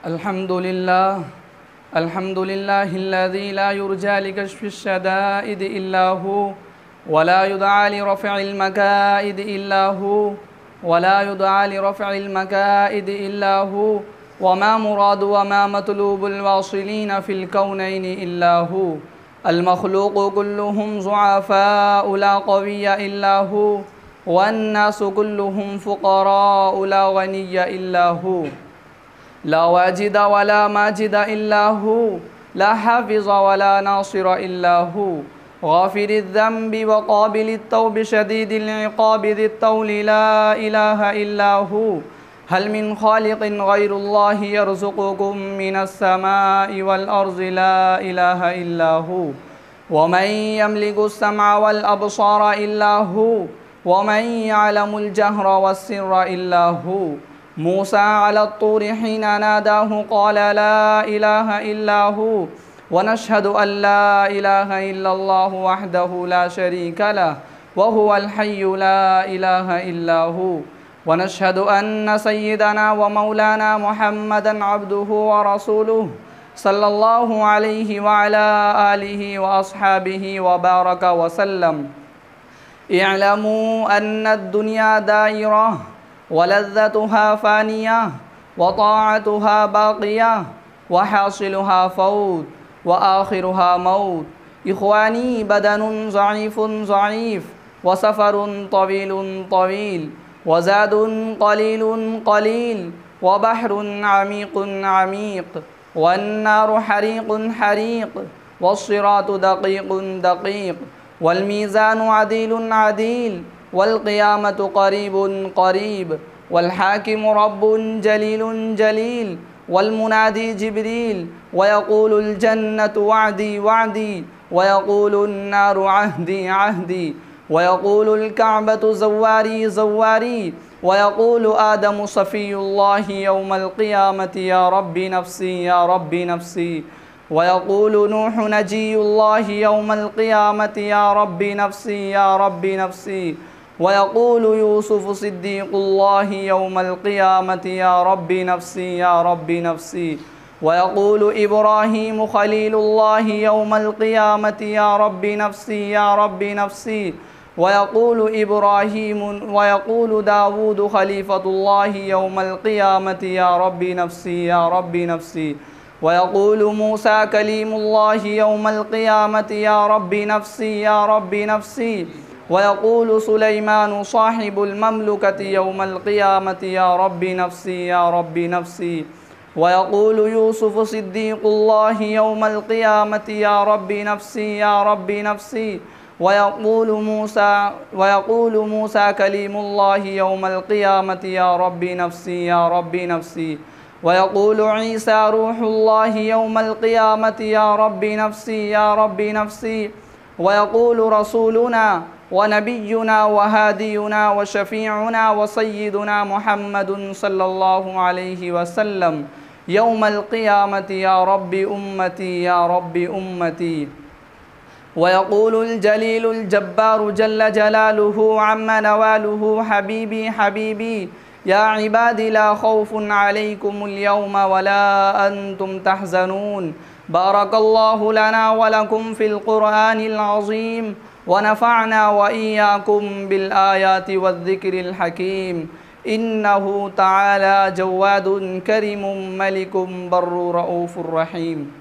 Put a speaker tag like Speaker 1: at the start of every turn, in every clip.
Speaker 1: الحمد لله الذي لا يرجى لكشف الشدائد إلا هو، ولا يدعى لرفع المكائد إلا هو، وما مراد وما مطلوب الواصلين في الكونين إلا هو. المخلوق كلهم ضعفاء لا قوي إلا هو، والناس كلهم فقراء لا غني إلا هو. لا واجد ولا ماجد إلا هو، لا حافظ ولا ناصر إلا هو. غافر الذنب وقابل التوب شديد العقاب ذي الطول لا إله إلا هو. هل من خالق غير الله يرزقكم من السماء والأرض؟ لا إله إلا هو. ومن يملك السمع والأبصار إلا هو، ومن يعلم الجهر والسر إلا هو. موسى على الطور حين ناداه قال لا إله إلا هو، ونشهد أن لا إله إلا الله وحده لا شريك له وهو الحي لا إله إلا هو. ونشهد أن سيدنا ومولانا محمدا عبده ورسوله صلى الله عليه وعلى آله وأصحابه وبارك وسلم. اعلموا أن الدنيا دائرة، ولذتها فانية، وطاعتها باقية، وحاصلها فوت، وآخرها موت. إخواني، بدن ضعيف، وسفر طويل، وزاد قليل، وبحر عميق، والنار حريق، والصراط دقيق، والميزان عديل، والقيامة قريب، والحاكم رب جليل، والمنادي جبريل، ويقول الجنة وعدي، ويقول النار عهدي، ويقول الكعبة زواري، ويقول آدم صفي الله يوم القيامة يا رب نفسي، ويقول نوح نجي الله يوم القيامة يا رب نفسي، ويقول يوسف صديق الله يوم القيامة يا رب نفسي، ويقول إبراهيم خليل الله يوم القيامة يا رب نفسي، ويقول داود خليفة الله يوم القيامة يا رب نفسي، ويقول موسى كليم الله يوم القيامة يا رب نفسي، ويقول سليمان صاحب المملكة يوم القيامة يا رب نفسي، ويقول يوسف صديق الله يوم القيامة يا رب نفسي، ويقول موسى كليم الله يوم القيامة يا رب نفسي، ويقول عيسى روح الله يوم القيامة يا رب نفسي، ويقول رسولنا ونبينا وهادينا وشفيعنا وسيدنا محمد صلى الله عليه وسلم يوم القيامة يا رب أمتي. ويقول الجليل الجبار جل جلاله عم نواله حبيبي يا عبادي لا خوف عليكم اليوم ولا أنتم تحزنون. بارك الله لنا ولكم في القرآن العظيم، ونفعنا وإياكم بالآيات والذكر الحكيم. إنه تعالى جواد كريم ملك بر رؤوف رحيم.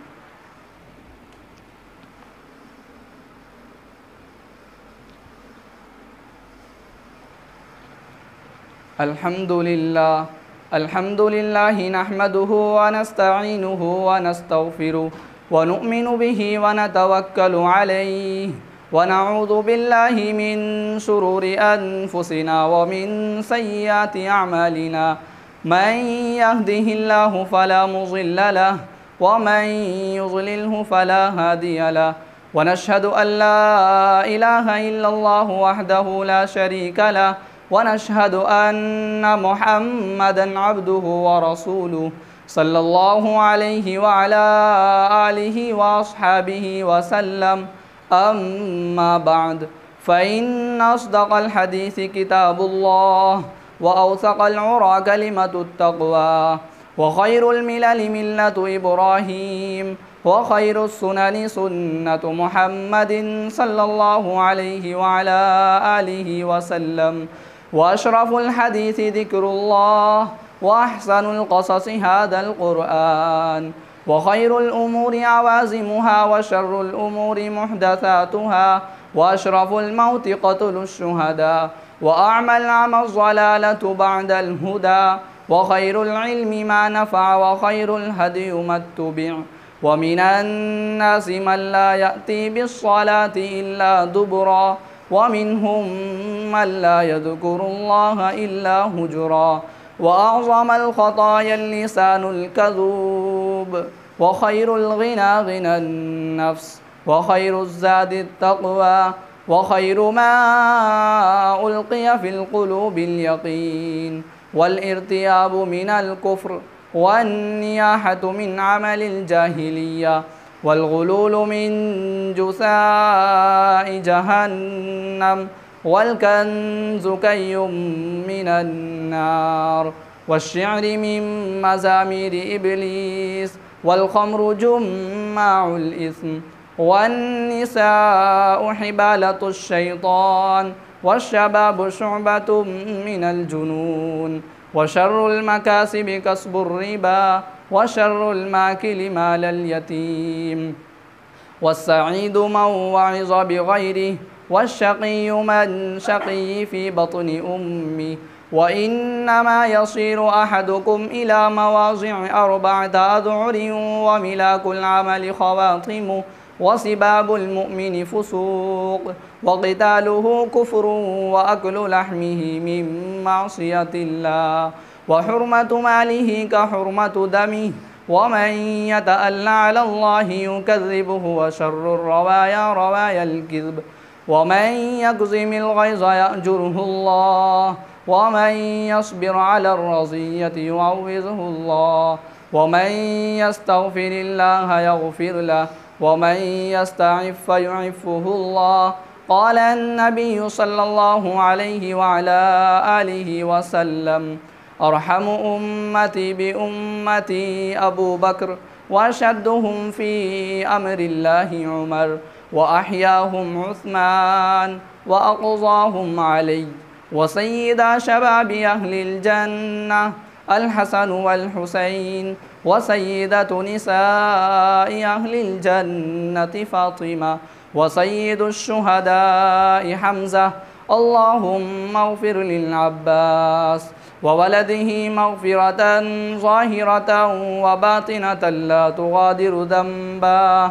Speaker 1: الحمد لله نحمده ونستعينه ونستغفره ونؤمن به ونتوكل عليه، ونعوذ بالله من شرور أنفسنا ومن سيئات أعمالنا. من يهده الله فلا مضل له، ومن يضلله فلا هادي له. ونشهد أن لا إله إلا الله وحده لا شريك له، ونشهد أن محمدا عبده ورسوله صلى الله عليه وعلى آله وأصحابه وسلم. أما بعد، فإن أصدق الحديث كتاب الله، وأوثق العرى كلمة التقوى، وخير الملل ملة إبراهيم وخير السنن سنة محمد صلى الله عليه وعلى آله وسلم وأشرف الحديث ذكر الله وأحسن القصص هذا القرآن وخير الأمور عوازمها وشر الأمور محدثاتها وأشرف الموت قتل الشهداء وأعمى العمى الضلالة بعد الهدى وخير العلم ما نفع وخير الهدي ما اتبع ومن الناس من لا يأتي بالصلاة إلا دبرا ومنهم من لا يذكر الله إلا هجرا وأعظم الخطايا اللسان الكذوب وخير الغنى غنى النفس وخير الزاد التقوى وخير ما ألقي في القلوب اليقين والارتياب من الكفر والنياحة من عمل الجاهلية والغلول من جثاء جهنم والكنز كي من النار والشعر من مزامير إبليس والخمر جماع الإثم والنساء حبالة الشيطان والشباب شعبة من الجنون وشر المكاسب كسب الربا وشر الماكل مال اليتيم والسعيد من وعظ بغيره والشقي من شقي في بطن أمه وإنما يصير أحدكم إلى مواضع 4 أذعر وملاك العمل خواتمه وسباب المؤمن فسوق وقتاله كفر وأكل لحمه من معصية الله وحرمة ماله كحرمة دمه ومن يتأل على الله يكذبه وشر الروايا روايا الكذب ومن يكظم الغيظ يأجره الله ومن يصبر على الرزية يعوضه الله ومن يستغفر الله يغفر له ومن يستعف يعفه الله قال النبي صلى الله عليه وعلى آله وسلم أرحم أمتي بأمتي أبو بكر وأشدهم في أمر الله عمر وأحياهم عثمان وأقضاهم علي وسيدا شباب أهل الجنة الحسن والحسين وسيدة نساء أهل الجنة فاطمة وسيد الشهداء حمزة اللهم اغفر للعباس وولده مغفرة ظاهرة وباطنة لا تغادر ذنبا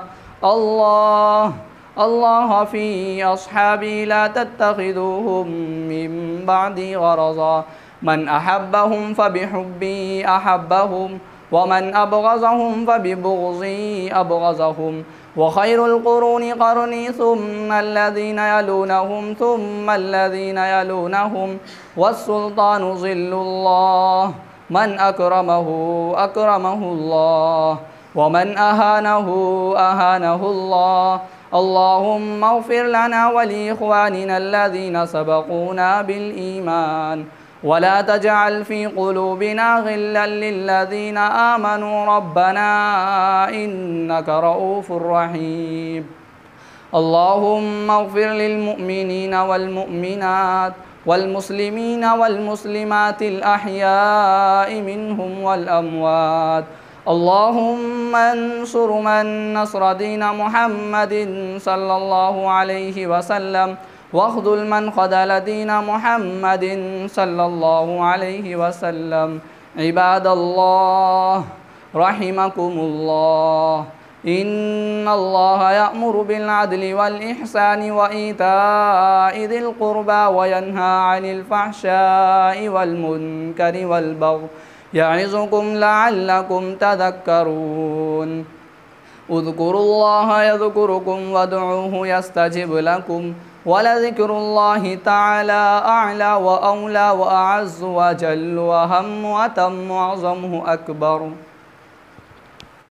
Speaker 1: الله في أصحابي لا تتخذوهم من بعدي غرضا من أحبهم فبحبي أحبهم ومن أبغضهم فببغضي أبغضهم وخير القرون قرني ثم الذين يلونهم ثم الذين يلونهم والسلطان ظل الله من أكرمه أكرمه الله ومن أهانه أهانه الله اللهم اغفر لنا ولإخواننا الذين سبقونا بالإيمان ولا تجعل في قلوبنا غلا للذين آمنوا ربنا إنك رؤوف رحيم اللهم اغفر للمؤمنين والمؤمنات والمسلمين والمسلمات الأحياء منهم والأموات اللهم انصر من نصر دين محمد صلى الله عليه وسلم واخذل من خذل دين محمد صلى الله عليه وسلم عباد الله رحمكم الله إن الله يأمر بالعدل والإحسان وإيتاء ذي القربى وينهى عن الفحشاء والمنكر والبغي يعظكم لعلكم تذكرون اذكروا الله يذكركم وادعوه يستجب لكم ولذكر الله تعالى أعلى وأولى وأعز وجل وهم وأتم وأعظمه أكبر